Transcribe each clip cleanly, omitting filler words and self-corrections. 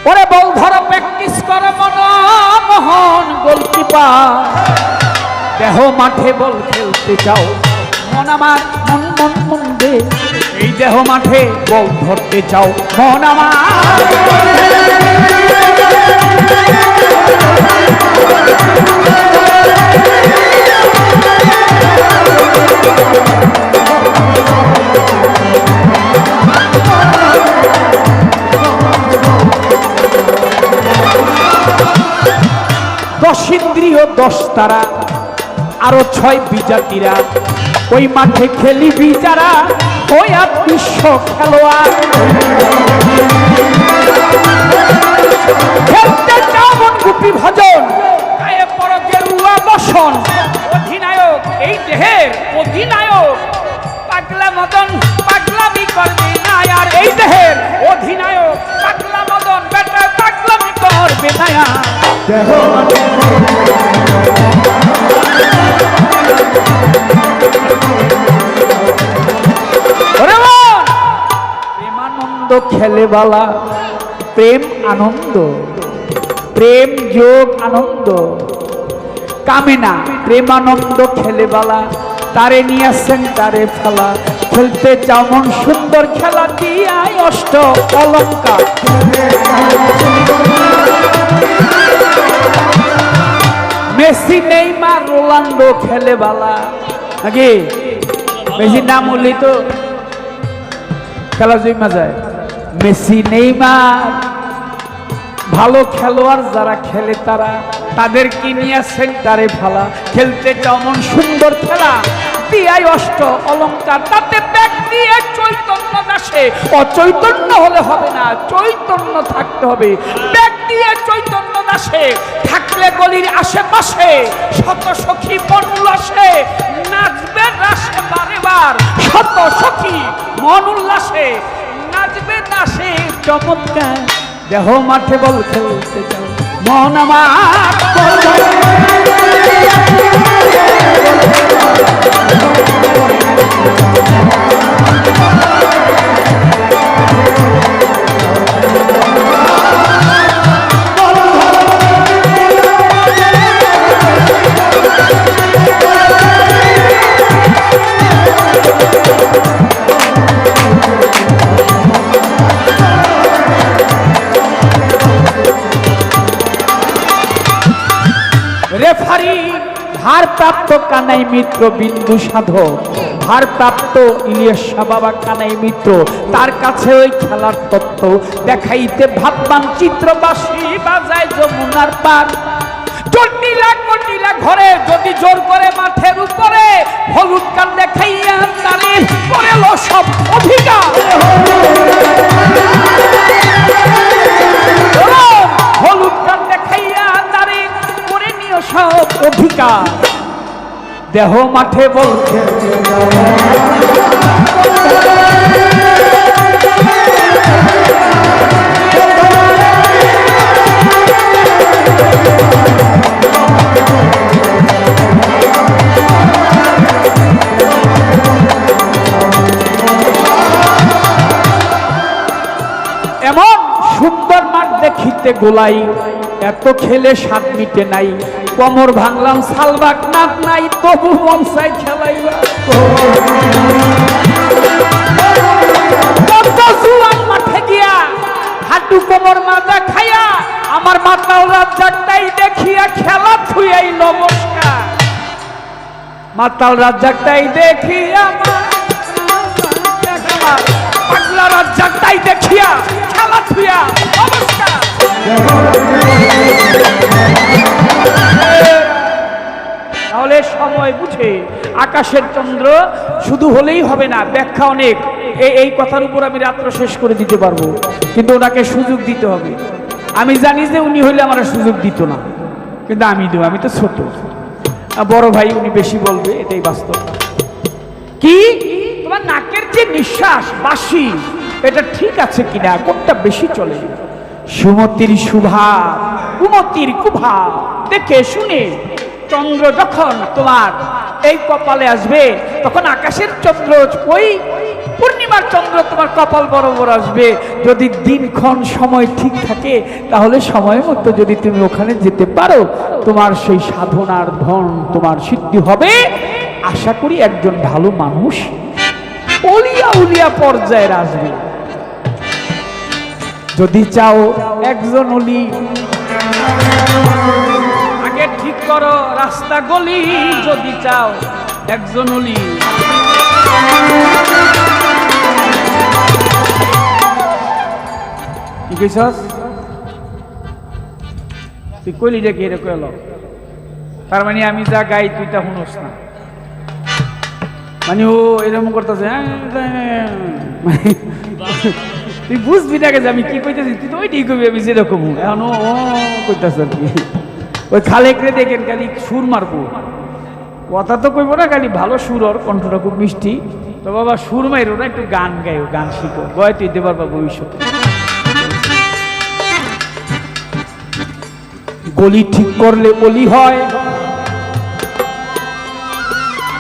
ওরে বল ধরো প্র্যাকটিস করে মনমোহন গোলকিপার, দেহ মাঠে বল খেলতে চাও মন আমার মন মন মন দে, এই দেহ মাঠে বল ধরতে চাও মন আমার। দশ ইন্দ্রিয় 10 তারা আরো 6 বিজাতিরা, ওই মাঠে খেলি বিচারা ওই আর বিশ্ব খেলোয়াড়। খেলতে চাও মন গুপি ভজন, গায়ে পড়ো গেরুয়া বসন, অধিনায়ক এই দেহের অধিনায়ক, পাগলা মদন পাগলামি করবে না আর, এই দেহের অধিনায়ক পাগলা মদন বেটা পাগলামি করবে না আর। প্রেমানন্দ খেলে বালা, প্রেম আনন্দ, প্রেম যোগ আনন্দ কামে না, প্রেমানন্দ খেলে বালা, তারে নিয়ে সেন্টারে ফেলা, খেলতে চাও মন সুন্দর খেলা দিয়াই অষ্ট অলঙ্কার। মেসি নেইমার রোনাল্ডো খেলে বালা, নাকি মেসির নাম বললেই তো খেলা জমা যায়। মেসি নেইমার ভালো খেলোয়াড় যারা খেলে তারা, তাদেরকে নিয়ে সেন্টারে ফেলা, খেলতে কেমন সুন্দর খেলা দিয়াই অষ্ট অলঙ্কার, তাতে ব্যাগ দিয়ে চৈতন্য আসে, অচৈতন্য হলে হবে না, চৈতন্য থাকতে হবে। ব্যাগ দিয়ে চৈতন্য আসে থাকলে গলির আশেপাশে শত সখী মন উল্লাসে নাচবে রাসে বারে বার, শত সখী মন উল্লাসে নাচবে রাসে চমৎকার, দেহ মাঠে বল খেলতে চাও মন আমার। রেফারি ভারপ্রাপ্ত কানাই মিত্র বিন্দু সাধক, ভারপ্রাপ্ত ইলিয়াস বাবা কানাই মিত্র, তার কাছে ওই খেলার তথ্য দেখাইতে ভাববান চিত্রবাসী বাজায় যমুনার পার। চটিলা কটিলা ঘরে যদি জোর করে মাঠের উপরে হলুদ কান দেখাইয়া তালিম করেল সব অধিকার, হলুদ কান দেখাইয়া তালিম করে নিও সব অধিকার, দেহ মাঠে বলছে এমন সুন্দর মাঠ দেখিতে গোলাই, এত খেলে স্বাদ মিটে নাই, কোমর ভাঙলাম সালবাক নাক নাই তবু মন চাই খেলাইবা। মাঠে গিয়া হাঁটু কোমর মাজা খাইয়া আমার মাতাল রাজ্জাকটাই দেখিয়া খেলা থুইয়াই নমস্কার, মাতাল রাজ্জাকটাই দেখিয়া পাগলা রাজ্জাকটাই দেখিয়া খেলা থুইয়া নমস্কার। তাহলে সময় বুঝে আকাশের চন্দ্র শুধু হলেই হবে না, ব্যাখ্যা অনেক, এই কথার উপর আমি রাত্র শেষ করে দিতে পারবো, কিন্তু ওনাকে সুযোগ দিতে হবে। আমি জানি যে উনি হইলে আমার সুযোগ দিত না, কিন্তু আমি দেব, আমি তো ছোট, বড় ভাই উনি বেশি বলবে, এটাই বাস্তব। কি তোমার নাকের যে নিঃশ্বাস বাসি এটা ঠিক আছে কিনা, কোনটা বেশি চলে? সুমতির শুভা কুমতির কুভা দেখে শুনে চন্দ্র যখন তোমার এই কপালে আসবে তখন আকাশের চন্দ্র ওই পূর্ণিমার চন্দ্র তোমার কপাল বরাবর আসবে। যদি দিনক্ষণ সময় ঠিক থাকে তাহলে সময় মতো যদি তুমি ওখানে যেতে পারো, তোমার সেই সাধনার ধন তোমার সিদ্ধি হবে। আশা করি একজন ভালো মানুষ অলিয়া উলিয়া পর্যায়ের আসবে। যদি চাও একজন অলি, আগে ঠিক করো রাস্তা গলি। যদি চাও একজন অলি, কি কইছস তুই? কইলি রে কে রে কইল? তার মানে আমি যা গাই তুই তা শুনোস না, মানে ও এরকম করতেছে। তুই বুঝবি না যে আমি কি কইতেছি, তুই তো ওইটাই কবি আমি যেরকম। এখন ও কইতেছে আর কি, ওই খালেকরে দেখেন খালি সুর মারবো, কথা তো কইব না, খালি ভালো সুর, ওর কণ্ঠটা খুব মিষ্টি। তো বাবা সুর মাইরো না, একটু গান গাইও, গান শিখো, গয় তুই দিতে পারবা ভবিষ্যতে। গলি ঠিক করলে অলি হয়।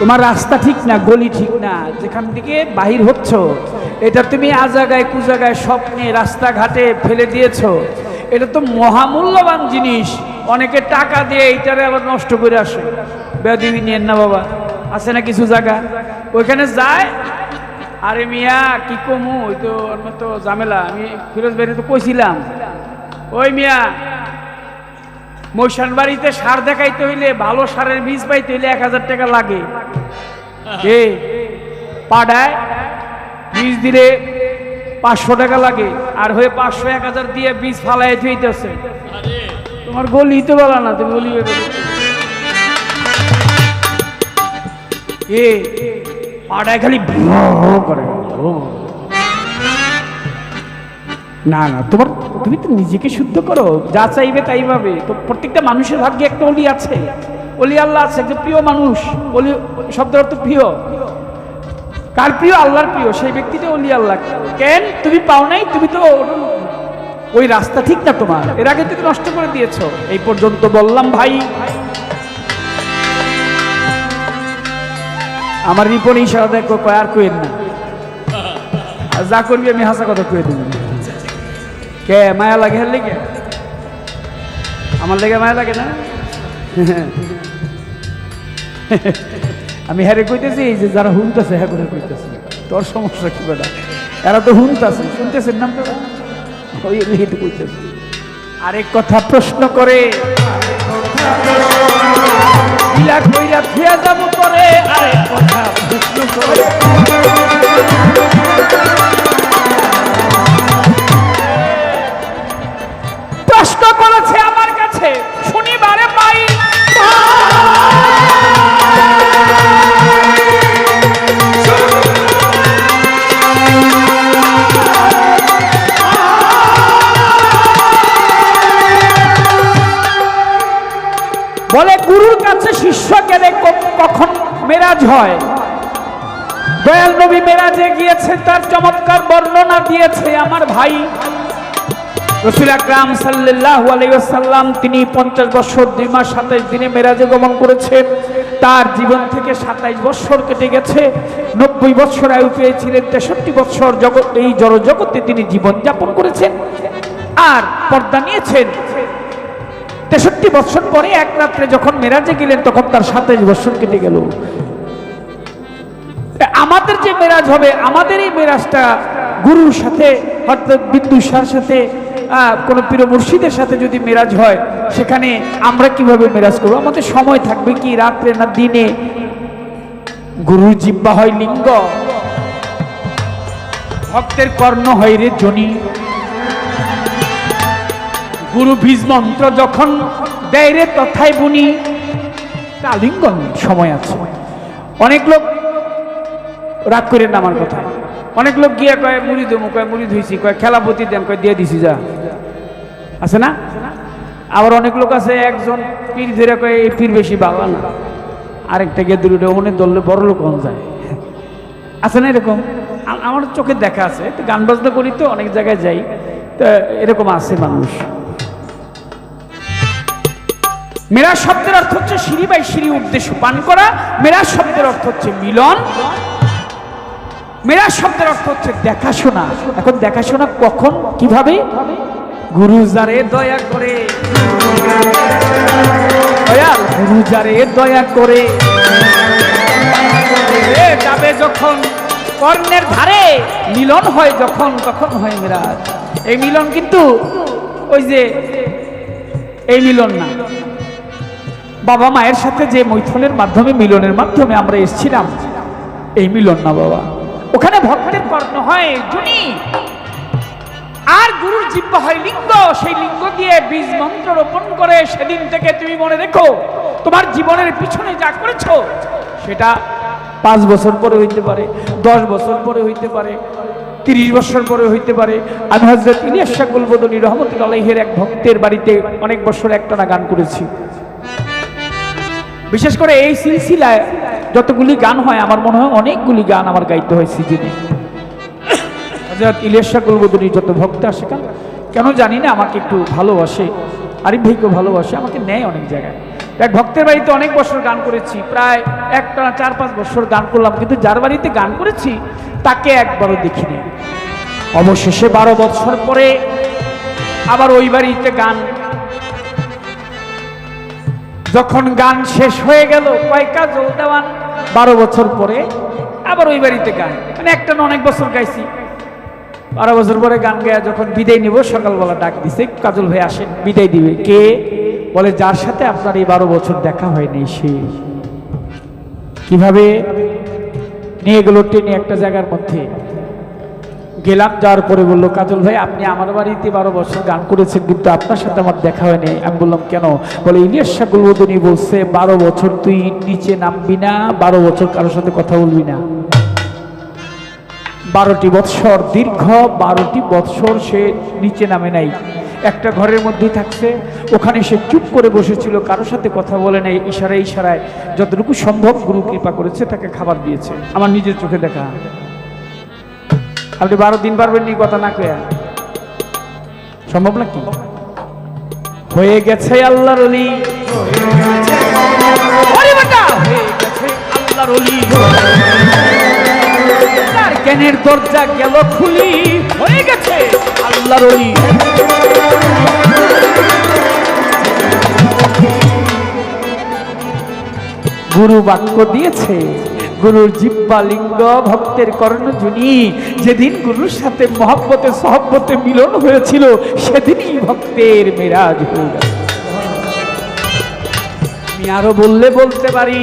তোমার রাস্তা ঠিক না, গলি ঠিক না, যেখান থেকে বাহির হচ্ছ এটা তুমি আজাগায় কুজাগায় স্বপ্নে রাস্তাঘাটে ফেলে দিয়েছ। এটা তো মহামূল্যবান জিনিস, অনেকে টাকা দিয়ে এইটারে আবার নষ্ট করে আসে। বেয়াদবি নিয়েন না বাবা, আছে না কিছু জায়গা ওইখানে যায়। আরে মিয়া কি কমু, ওই তো আমার তো ঝামেলা। আমি ফিরোজ ভাইরে তো কইছিলাম, ওই মিয়া মৈশান বাড়িতে সার দেখাইতে হইলে, ভালো সারের বীজ পাইতে হইলে 1000 টাকা লাগে। পাড়ায় বীজ দিলে 500 টাকা লাগে, আর হয়ে 500-1000 দিয়ে বীজ ফালাই থইতেছে। তোমার গলি তো বলা না, তুমি গলি পাড়ায় খালি করে না না। তুমি তো নিজেকে শুদ্ধ করো, যা চাইবে তাই পাবে। তো প্রত্যেকটা মানুষের ভাগ্যে একটা অলি আছে, অলি আল্লাহ আছে, একজন প্রিয় মানুষ। অলি শব্দের অর্থ প্রিয়। কার প্রিয়? আল্লাহর প্রিয়, সেই ব্যক্তিটা অলি আল্লাহ। কেন তুমি পাও নাই? তুমি তো ওই রাস্তা ঠিক না তোমার, এর আগে তুমি নষ্ট করে দিয়েছো। এই পর্যন্ত বললাম ভাই, আমার রিপোর্ট ইশারা দেখো, কয় আর কইেন না, যা করবি আমি হাসা কথা কয়ে দেব। কে মায়া লাগে? হের লেগে আমার লেগে মায়া লাগে না? আমি হ্যারে কইতেছি, এই যে যারা হুনতেছে হ্যাঁ করে কইতেছি, তোর সমস্যা কি বেটা? এরা তো হুনতেছে, শুনতেছেন নাম তো ওই কইতেছে। আরেক কথা প্রশ্ন করে কইরা ফিয়া যাব করে, আরেক কথা প্রশ্ন করে প্রশ্ন করেছে আমার কাছে, শনিবারে পাই। বলে গুরুর কাছে শিষ্য গেলে কখন মেরাজ হয়? দয়াল নবী মেরাজে গিয়েছে, তার চমৎকার বর্ণনা দিয়েছে আমার ভাই রাসূল আকরাম সাল্লাল্লাহু আলাইহি ওয়াসাল্লাম। তিনি 50 বছর 2 মাস 27 দিনে মেরাজে গমন করেছেন। তার জীবন থেকে 27 বছর কেটে গেছে। 90 বছর আয়ু পেয়েছিলেন। 63 বছর এই জড় জগতে তিনি জীবন যাপন করেছেন আর পর্দা নিয়েছেন। 63 বছর পরে এক রাত্রে যখন মেরাজে গেলেন তখন তার 27 বছর কেটে গেল। আমাদের যে মেরাজ হবে, আমাদের এই মেরাজটা গুরুর সাথে অর্থাৎ বিন্দুসার সাথে কোনো পীর মুর্শিদের সাথে যদি মেরাজ হয়, সেখানে আমরা কিভাবে মেরাজ করবো? আমাদের সময় থাকবে কি রাত্রে না দিনে? গুরুর জিহ্বা হয় লিঙ্গ, ভক্তের কর্ণ হয় রে জনি। গুরু বীজ মন্ত্র যখন দেয় রে তথায় বুনি, তা লিঙ্গন সময় আছে। অনেক লোক রাগ করেন না আমার কথা, অনেক লোক গিয়ে কয় মুড়ি দেবো, কয় মুড়ি ধুইছি, কয় খেলাপতি দেন, কয় দিয়ে দিছি যা, আছে না? আবার অনেক লোক আছে একজন পীর ধরে কয় এই পীর বেশি ভালো না, আরেকটা গিয়ে দুটো ওনে ধরলে বড় লোক হন যায়, আছে না এরকম? আমার চোখে দেখা আছে, গান বাজনা করি তো অনেক জায়গায় যাই, তো এরকম আছে মানুষ। মেরাজ শব্দের অর্থ হচ্ছে সিঁড়ি বাই সিঁড়ি উদ্দেশ্য পান করা। মেরাজ শব্দের অর্থ হচ্ছে মিলন। মেরাজ শব্দের অর্থ হচ্ছে দেখাশোনা। এখন দেখাশোনা কখন কিভাবে? গুরু যারে দয়া করে, গুরু যারে দয়া করে যাবে যখন কর্ণের ধারে মিলন হয় যখন, তখন হয় মেরাজ। এই মিলন কিন্তু ওই যে এই মিলন না, বাবা মায়ের সাথে যে মৈথুনের মাধ্যমে, মিলনের মাধ্যমে আমরা এসেছিলাম, এই মিলন না বাবা। ওখানে ভক্তের কর্ণ হয় জুনি, আর গুরুর জিহ্বা হয় লিঙ্গ। সেই লিঙ্গ দিয়ে বীজ মন্ত্র রোপণ করে সেদিন থেকে তুমি মনে রেখো, তোমার জীবনের পিছনে যা করেছো সেটা 5 বছর পরে হইতে পারে, 10 বছর পরে হইতে পারে, 30 বছর পরে হইতে পারে। আমি হযরত ইলিয়াস শাহ গুলবদনী রহমতুল্লাহ আলাইহির এক ভক্তের বাড়িতে অনেক বছর একটানা গান করেছি। বিশেষ করে এই সিলসিলায় যতগুলি গান হয়, আমার মনে হয় অনেকগুলি গান আমার গাইতে হয় সিজনে। হযরত ইলিয়াস শাহ গুলবদনীর যত ভক্ত আসে, কেন জানি না আমাকে একটু ভালোবাসে, আরিফ ভাইকেও ভালোবাসে, আমাকে নেয় অনেক জায়গায়। এক ভক্তের বাড়িতে অনেক বছর গান করেছি, প্রায় একটানা 4-5 বছর গান করলাম, কিন্তু যার বাড়িতে গান করেছি তাকে একবারও দেখিনি। অবশেষে 12 বছর পরে আবার ওই বাড়িতে গান, যখন গান শেষ হয়ে গেল, কয়কা জল দেওয়ান, 12 বছর পরে আবার ওই বাড়িতে গান, মানে একটা না অনেক বছর গাইছি। 12 বছর পরে গান গায়া যখন বিদায় নিব, সকালবেলা ডাক দিছে, কাজল ভাই আসেন, বিদায় দিবে। কে? বলে যার সাথে আপনার এই 12 বছর দেখা হয়নি সে। কিভাবে নিয়ে গেল টেনে একটা জায়গার মধ্যে গেলাম, যাওয়ার পরে বললো, কাজল ভাই আপনি আমার বাড়িতে 12 বছর গান করেছেন, কিন্তু আপনার সাথে আমার দেখা হয়নি। আমি বললাম কেন? বলে ইলিয়াস শাহ গুলবদনী বলছে 12 বছর তুই নিচে নামবি না, 12 বছর কারোর সাথে কথা বলবি না। 12টি বৎসর, দীর্ঘ 12টি বৎসর সে নিচে নামে নাই, একটা ঘরের মধ্যেই থাকছে। ওখানে সে চুপ করে বসেছিল, কারোর সাথে কথা বলে নাই, ইশারায় ইশারায় যতটুকু সম্ভব গুরু কৃপা করেছে তাকে খাবার দিয়েছে। আমার নিজের চোখে দেখা। আপনি 12 দিন পারবেন নি কথা না কয়া? সম্ভব নাকি? হয়ে গেছে আল্লাহর ওলি, হয়ে গেছে আল্লাহর ওলি, তার জ্ঞানের দরজা গেল খুলি, হয়ে গেছে আল্লাহর ওলি। গুরু বাক্য দিয়েছে, গুরুর জিহ্বা লিঙ্গ, ভক্তের কর্ণজনী। যেদিন গুরুর সাথে মহব্বতে সহব্বতে মিলন হয়েছিল, সেদিনই ভক্তের মেরাজ হয়ে গেল। আমি আরো বললে বলতে পারি,